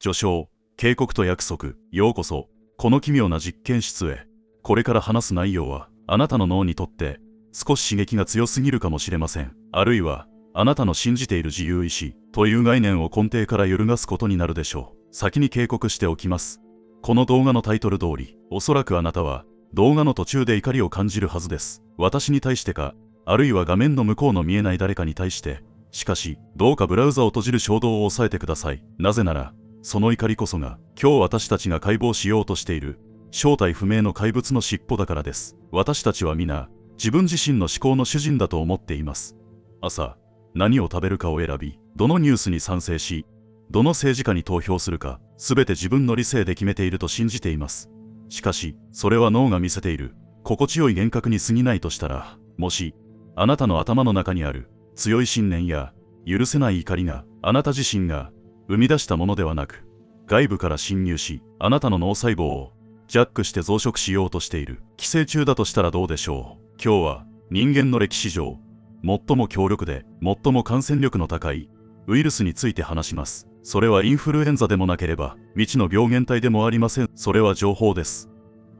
序章、警告と約束。ようこそ、この奇妙な実験室へ。これから話す内容は、あなたの脳にとって、少し刺激が強すぎるかもしれません。あるいは、あなたの信じている自由意志という概念を根底から揺るがすことになるでしょう。先に警告しておきます。この動画のタイトル通り、おそらくあなたは、動画の途中で怒りを感じるはずです。私に対してか、あるいは画面の向こうの見えない誰かに対して。しかし、どうかブラウザを閉じる衝動を抑えてください。なぜなら、その怒りこそが、今日私たちが解剖しようとしている、正体不明の怪物の尻尾だからです。私たちは皆、自分自身の思考の主人だと思っています。朝、何を食べるかを選び、どのニュースに賛成し、どの政治家に投票するか、すべて自分の理性で決めていると信じています。しかし、それは脳が見せている、心地よい幻覚に過ぎないとしたら、もし、あなたの頭の中にある、強い信念や、許せない怒りが、あなた自身が、生み出したものではなく、外部から侵入し、あなたの脳細胞を、ジャックして増殖しようとしている、寄生虫だとしたらどうでしょう。今日は、人間の歴史上、最も強力で、最も感染力の高い、ウイルスについて話します。それはインフルエンザでもなければ、未知の病原体でもありません。それは情報です。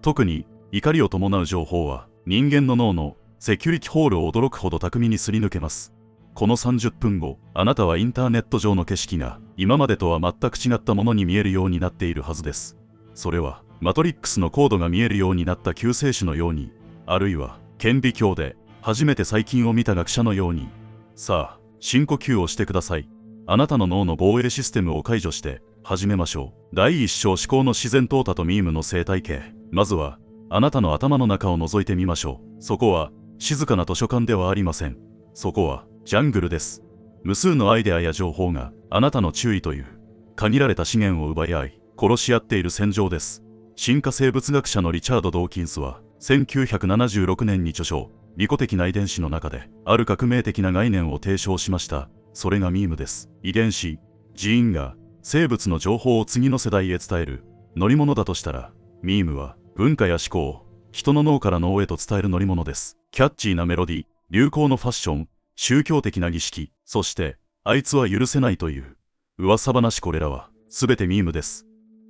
特に、怒りを伴う情報は、人間の脳のセキュリティホールを驚くほど巧みにすり抜けます。この30分後、あなたはインターネット上の景色が、今までとは全く違ったものに見えるようになっているはずです。それは、マトリックスのコードが見えるようになった救世主のように、あるいは、顕微鏡で、初めて細菌を見た学者のように。さあ、深呼吸をしてください。あなたの脳の防衛システムを解除して、始めましょう。第一章思考の自然淘汰とミームの生態系。まずは、あなたの頭の中を覗いてみましょう。そこは、静かな図書館ではありません。そこは、ジャングルです。無数のアイデアや情報が、あなたの注意という、限られた資源を奪い合い、殺し合っている戦場です。進化生物学者のリチャード・ドーキンスは、1976年に著書、利己的な遺伝子の中で、ある革命的な概念を提唱しました。それがミームです。遺伝子、ジーンが、生物の情報を次の世代へ伝える、乗り物だとしたら、ミームは、文化や思考、人の脳から脳へと伝える乗り物です。キャッチーなメロディ、流行のファッション、宗教的な儀式、そして、あいつは許せないという、噂話。これらは、すべてミームです。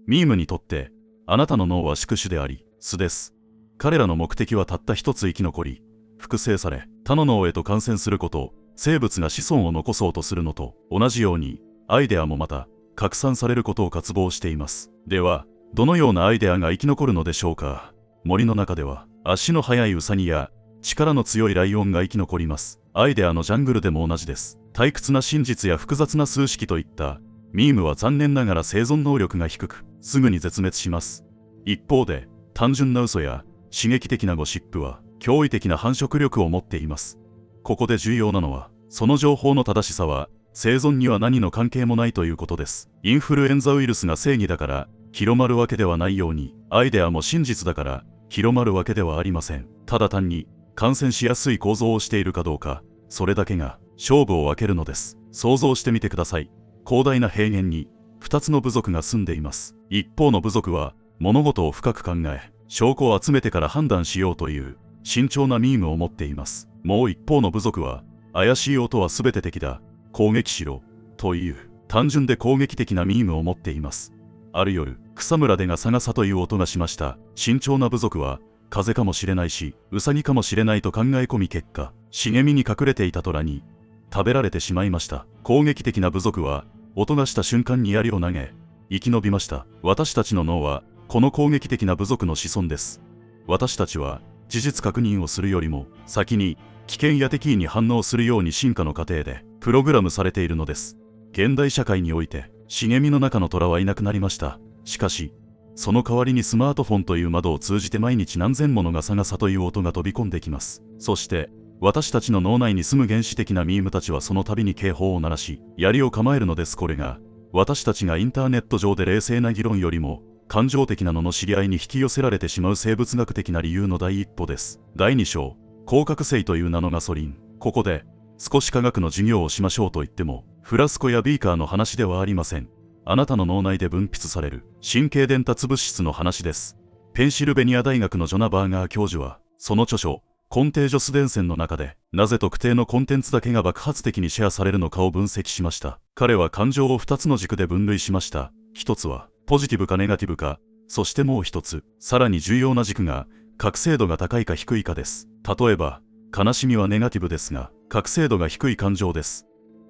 ミームにとって、あなたの脳は宿主であり、巣です。彼らの目的はたった一つ生き残り、複製され、他の脳へと感染すること、生物が子孫を残そうとするのと同じように、アイデアもまた、拡散されることを渇望しています。では、どのようなアイデアが生き残るのでしょうか。森の中では、足の速いウサギや、力の強いライオンが生き残ります。アイデアのジャングルでも同じです。退屈な真実や複雑な数式といった、ミームは残念ながら生存能力が低く、すぐに絶滅します。一方で、単純な嘘や、刺激的なゴシップは、驚異的な繁殖力を持っています。ここで重要なのは、その情報の正しさは、生存には何の関係もないということです。インフルエンザウイルスが正義だから、広まるわけではないように、アイデアも真実だから、広まるわけではありません。ただ単に、感染しやすい構造をしているかどうか、それだけが、勝負を分けるのです。想像してみてください。広大な平原に、2つの部族が住んでいます。一方の部族は、物事を深く考え、証拠を集めてから判断しようという、慎重なミームを持っています。もう一方の部族は、怪しい音は全て敵だ、攻撃しろ、という、単純で攻撃的なミームを持っています。ある夜、草むらでガサガサという音がしました。慎重な部族は、風かもしれないし、ウサギかもしれないと考え込み結果、茂みに隠れていた虎に、食べられてしまいました。攻撃的な部族は、音がした瞬間に槍を投げ、生き延びました。私たちの脳は、この攻撃的な部族の子孫です。私たちは、事実確認をするよりも、先に、危険や敵意に反応するように進化の過程で、プログラムされているのです。現代社会において、茂みの中の虎はいなくなりました。しかし、その代わりにスマートフォンという窓を通じて毎日何千ものガサガサという音が飛び込んできます。そして、私たちの脳内に住む原始的なミームたちはその度に警報を鳴らし、槍を構えるのです。これが、私たちがインターネット上で冷静な議論よりも、感情的な罵り合いに引き寄せられてしまう生物学的な理由の第一歩です。第2章、光覚醒という名のガソリン。ここで、少し科学の授業をしましょうと言っても、フラスコやビーカーの話ではありません。あなたの脳内で分泌される神経伝達物質の話です。ペンシルベニア大学のジョナ・バーガー教授は、その著書、コンテージョス伝染の中で、なぜ特定のコンテンツだけが爆発的にシェアされるのかを分析しました。彼は感情を2つの軸で分類しました。一つはポジティブかネガティブか、そしてもう一つ、さらに重要な軸が覚醒度が高いか低いかです。例えば、悲しみはネガティブですが、覚醒度が低い感情です。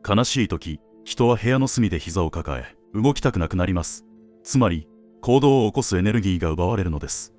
悲しい時、人は部屋の隅で膝を抱え、動きたくなくなります。つまり、行動を起こすエネルギーが奪われるのです。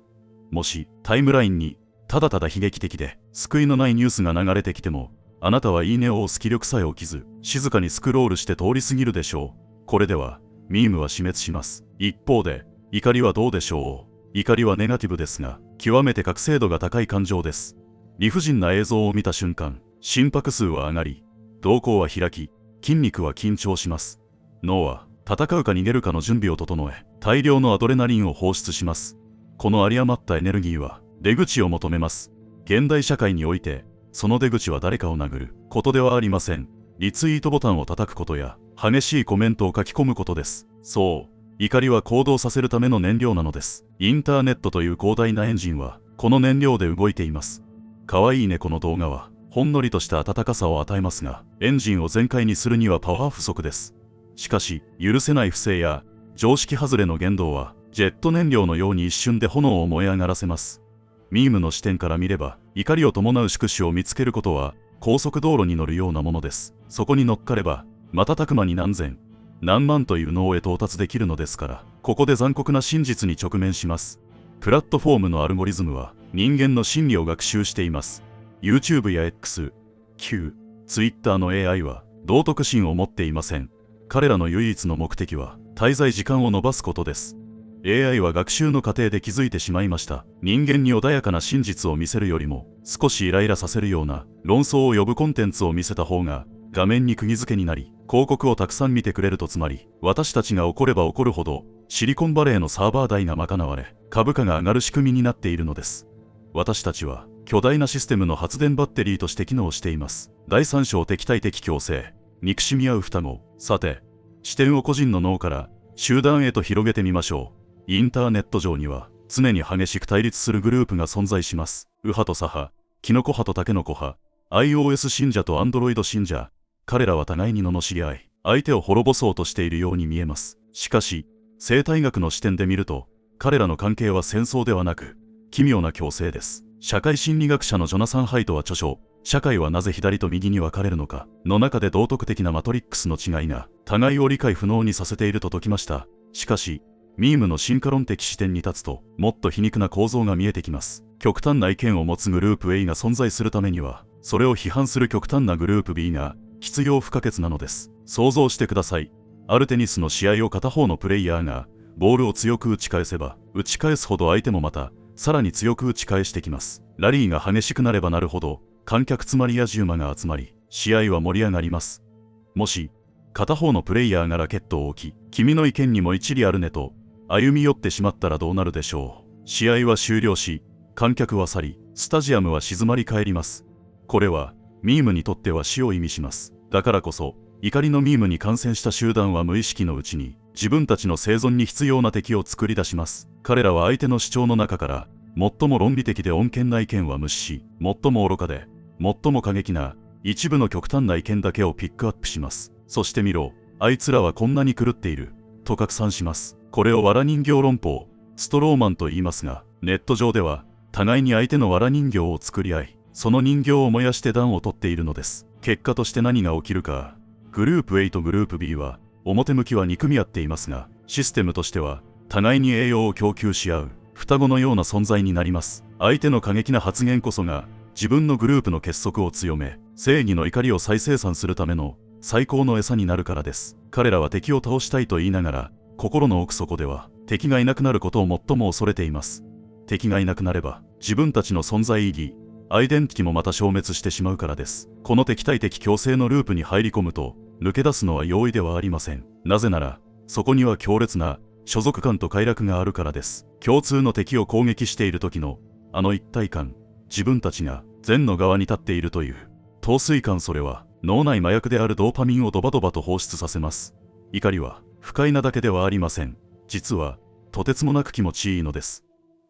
もし、タイムラインに、ただただ悲劇的で、救いのないニュースが流れてきても、あなたはいいねを押す気力さえ起きず、静かにスクロールして通り過ぎるでしょう。これでは、ミームは死滅します。一方で、怒りはどうでしょう。怒りはネガティブですが、極めて覚醒度が高い感情です。理不尽な映像を見た瞬間、心拍数は上がり、瞳孔は開き、筋肉は緊張します。脳は、戦うか逃げるかの準備を整え、大量のアドレナリンを放出します。この有り余ったエネルギーは、出口を求めます。現代社会において、その出口は誰かを殴ることではありません。リツイートボタンを叩くことや、激しいコメントを書き込むことです。そう、怒りは行動させるための燃料なのです。インターネットという広大なエンジンは、この燃料で動いています。かわいい猫の動画は、ほんのりとした温かさを与えますが、エンジンを全開にするにはパワー不足です。しかし、許せない不正や、常識外れの言動は、ジェット燃料のように一瞬で炎を燃え上がらせます。ミームの視点から見れば、怒りを伴う宿主を見つけることは、高速道路に乗るようなものです。そこに乗っかれば、瞬く間に何千、何万という脳へ到達できるのですから、ここで残酷な真実に直面します。プラットフォームのアルゴリズムは、人間の心理を学習しています。YouTube や X、Q、Twitter の AI は、道徳心を持っていません。彼らの唯一の目的は、滞在時間を延ばすことです。AI は学習の過程で気づいてしまいました。人間に穏やかな真実を見せるよりも、少しイライラさせるような論争を呼ぶコンテンツを見せた方が、画面に釘付けになり、広告をたくさん見てくれるとつまり、私たちが怒れば怒るほど、シリコンバレーのサーバー代が賄われ、株価が上がる仕組みになっているのです。私たちは、巨大なシステムの発電バッテリーとして機能しています。第三章敵対的共生、憎しみ合う双子。さて、視点を個人の脳から集団へと広げてみましょう。インターネット上には常に激しく対立するグループが存在します。右派と左派、キノコ派とタケノコ派、iOS 信者と Android 信者。彼らは互いに罵り合い、相手を滅ぼそうとしているように見えます。しかし、生態学の視点で見ると、彼らの関係は戦争ではなく、奇妙な共生です。社会心理学者のジョナサン・ハイトは著書、社会はなぜ左と右に分かれるのかの中で道徳的なマトリックスの違いが互いを理解不能にさせていると説きました。しかし、ミームの進化論的視点に立つと、もっと皮肉な構造が見えてきます。極端な意見を持つグループ A が存在するためには、それを批判する極端なグループ B が必要不可欠なのです。想像してください。あるテニスの試合を片方のプレイヤーが、ボールを強く打ち返せば、打ち返すほど相手もまた、さらに強く打ち返してきます。ラリーが激しくなればなるほど、観客つまりやじ馬が集まり、試合は盛り上がります。もし、片方のプレイヤーがラケットを置き、君の意見にも一理あるねと、歩み寄ってしまったらどうなるでしょう。試合は終了し、観客は去り、スタジアムは静まり返ります。これは、ミームにとっては死を意味します。だからこそ、怒りのミームに感染した集団は無意識のうちに、自分たちの生存に必要な敵を作り出します。彼らは相手の主張の中から、最も論理的で穏健な意見は無視し、最も愚かで、最も過激な、一部の極端な意見だけをピックアップします。そして見ろ、あいつらはこんなに狂っている、と拡散します。これを藁人形論法、ストローマンと言いますが、ネット上では、互いに相手の藁人形を作り合い、その人形を燃やして暖を取っているのです。結果として何が起きるか、グループ A とグループ B は、表向きは憎み合っていますが、システムとしては、互いに栄養を供給し合う、双子のような存在になります。相手の過激な発言こそが、自分のグループの結束を強め、正義の怒りを再生産するための最高の餌になるからです。彼らは敵を倒したいと言いながら、心の奥底では敵がいなくなることを最も恐れています。敵がいなくなれば、自分たちの存在意義、アイデンティティもまた消滅してしまうからです。この敵対的共生のループに入り込むと、抜け出すのは容易ではありません。なぜなら、そこには強烈な所属感と快楽があるからです。共通の敵を攻撃している時の、あの一体感、自分たちが善の側に立っているという、陶酔感、それは脳内麻薬であるドーパミンをドバドバと放出させます。怒りは不快なだけではありません。実は、とてつもなく気持ちいいのです。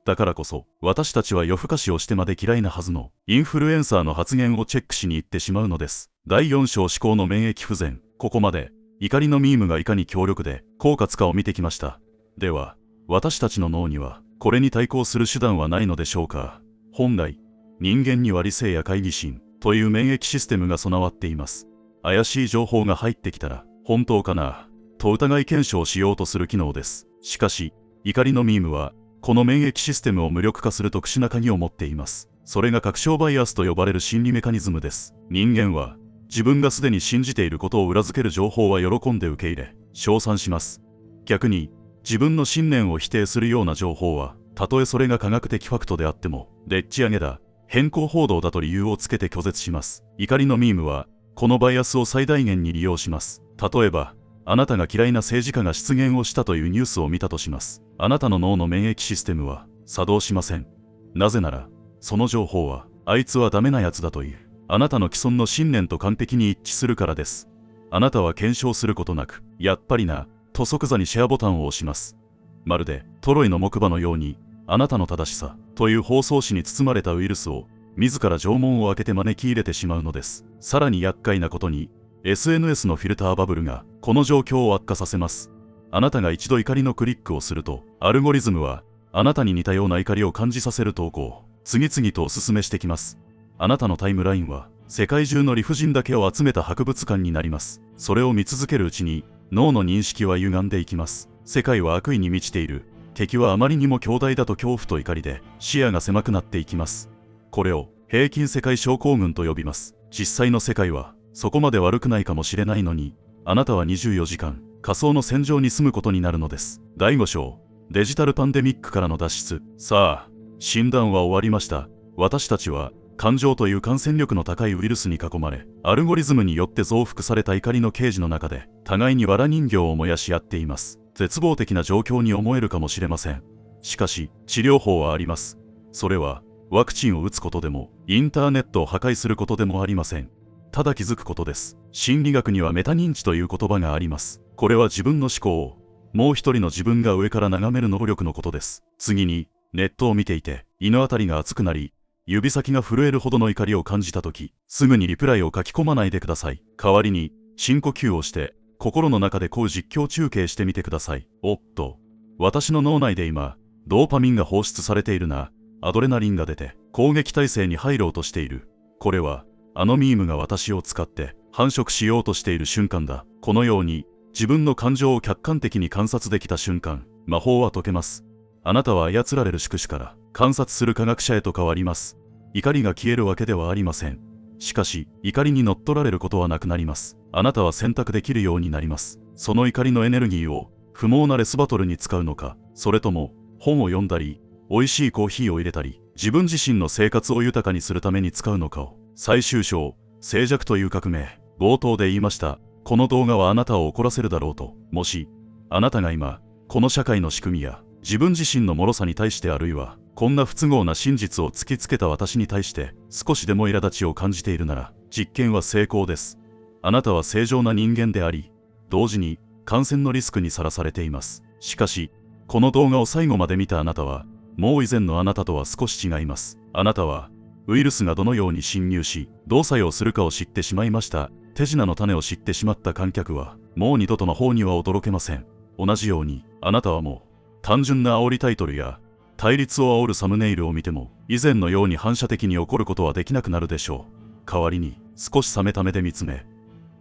だからこそ、私たちは夜更かしをしてまで嫌いなはずのインフルエンサーの発言をチェックしに行ってしまうのです。第4章思考の免疫不全。ここまで、怒りのミームがいかに強力で狡猾かを見てきました。では、私たちの脳にはこれに対抗する手段はないのでしょうか。本来、人間には理性や懐疑心という免疫システムが備わっています。怪しい情報が入ってきたら、本当かなと疑い検証しようとする機能です。しかし、怒りのミームは、この免疫システムを無力化する特殊な鍵を持っています。それが確証バイアスと呼ばれる心理メカニズムです。人間は、自分がすでに信じていることを裏付ける情報は喜んで受け入れ、称賛します。逆に、自分の信念を否定するような情報は、たとえそれが科学的ファクトであっても、でっち上げだ、変更報道だと理由をつけて拒絶します。怒りのミームは、このバイアスを最大限に利用します。例えば、あなたが嫌いな政治家が失言をしたというニュースを見たとします。あなたの脳の免疫システムは作動しません。なぜなら、その情報は、あいつはダメなやつだという、あなたの既存の信念と完璧に一致するからです。あなたは検証することなく、やっぱりな、と即座にシェアボタンを押します。まるで、トロイの木馬のように、あなたの正しさ、という包装紙に包まれたウイルスを、自ら縄文を開けて招き入れてしまうのです。さらに厄介なことに、SNS のフィルターバブルが、この状況を悪化させます。あなたが一度怒りのクリックをすると、アルゴリズムは、あなたに似たような怒りを感じさせる投稿を、次々とお勧めしてきます。あなたのタイムラインは、世界中の理不尽だけを集めた博物館になります。それを見続けるうちに、脳の認識は歪んでいきます。世界は悪意に満ちている。敵はあまりにも強大だと恐怖と怒りで、視野が狭くなっていきます。これを、平均世界症候群と呼びます。実際の世界は、そこまで悪くないかもしれないのに、あなたは24時間、仮想の戦場に住むことになるのです。第5章、デジタルパンデミックからの脱出。さあ、診断は終わりました。私たちは、感情という感染力の高いウイルスに囲まれ、アルゴリズムによって増幅された怒りのケージの中で、互いに藁人形を燃やし合っています。絶望的な状況に思えるかもしれません。しかし、治療法はあります。それは、ワクチンを打つことでも、インターネットを破壊することでもありません。ただ気づくことです。心理学にはメタ認知という言葉があります。これは自分の思考を、もう一人の自分が上から眺める能力のことです。次に、ネットを見ていて、胃のあたりが熱くなり、指先が震えるほどの怒りを感じたとき、すぐにリプライを書き込まないでください。代わりに、深呼吸をして、心の中でこう実況中継してみてください。おっと、私の脳内で今、ドーパミンが放出されているな。アドレナリンが出て、攻撃態勢に入ろうとしている。これは、あのミームが私を使って繁殖しようとしている瞬間だ。このように自分の感情を客観的に観察できた瞬間、魔法は解けます。あなたは操られる宿主から観察する科学者へと変わります。怒りが消えるわけではありません。しかし、怒りに乗っ取られることはなくなります。あなたは選択できるようになります。その怒りのエネルギーを不毛なレスバトルに使うのか、それとも本を読んだり、美味しいコーヒーを入れたり、自分自身の生活を豊かにするために使うのかを。最終章、静寂という革命。冒頭で言いました。この動画はあなたを怒らせるだろうと。もし、あなたが今、この社会の仕組みや、自分自身の脆さに対してあるいは、こんな不都合な真実を突きつけた私に対して、少しでも苛立ちを感じているなら、実験は成功です。あなたは正常な人間であり、同時に、感染のリスクにさらされています。しかし、この動画を最後まで見たあなたは、もう以前のあなたとは少し違います。あなたは、ウイルスがどのように侵入し、どう作用するかを知ってしまいました。手品の種を知ってしまった観客は、もう二度と魔法には驚けません。同じように、あなたはもう、単純な煽りタイトルや、対立を煽るサムネイルを見ても、以前のように反射的に怒ることはできなくなるでしょう。代わりに、少し冷めた目で見つめ、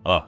あ、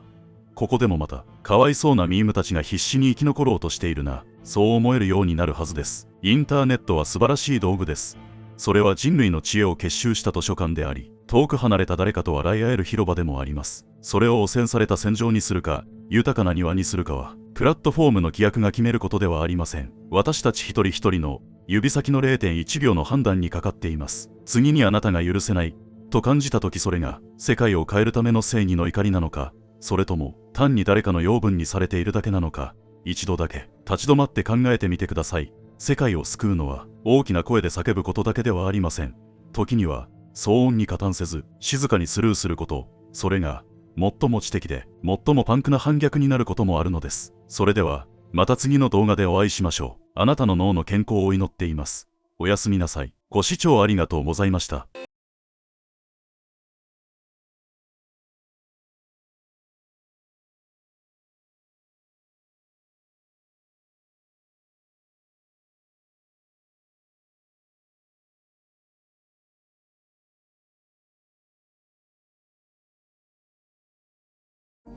ここでもまた、かわいそうなミームたちが必死に生き残ろうとしているな、そう思えるようになるはずです。インターネットは素晴らしい道具です。それは人類の知恵を結集した図書館であり、遠く離れた誰かと笑い合える広場でもあります。それを汚染された戦場にするか、豊かな庭にするかは、プラットフォームの規約が決めることではありません。私たち一人一人の指先の 0.1 秒の判断にかかっています。次にあなたが許せないと感じたとき、それが世界を変えるための正義の怒りなのか、それとも単に誰かの養分にされているだけなのか、一度だけ立ち止まって考えてみてください。世界を救うのは大きな声で叫ぶことだけではありません。時には騒音に加担せず静かにスルーすること、それが最も知的で最もパンクな反逆になることもあるのです。それではまた次の動画でお会いしましょう。あなたの脳の健康を祈っています。おやすみなさい。ご視聴ありがとうございました。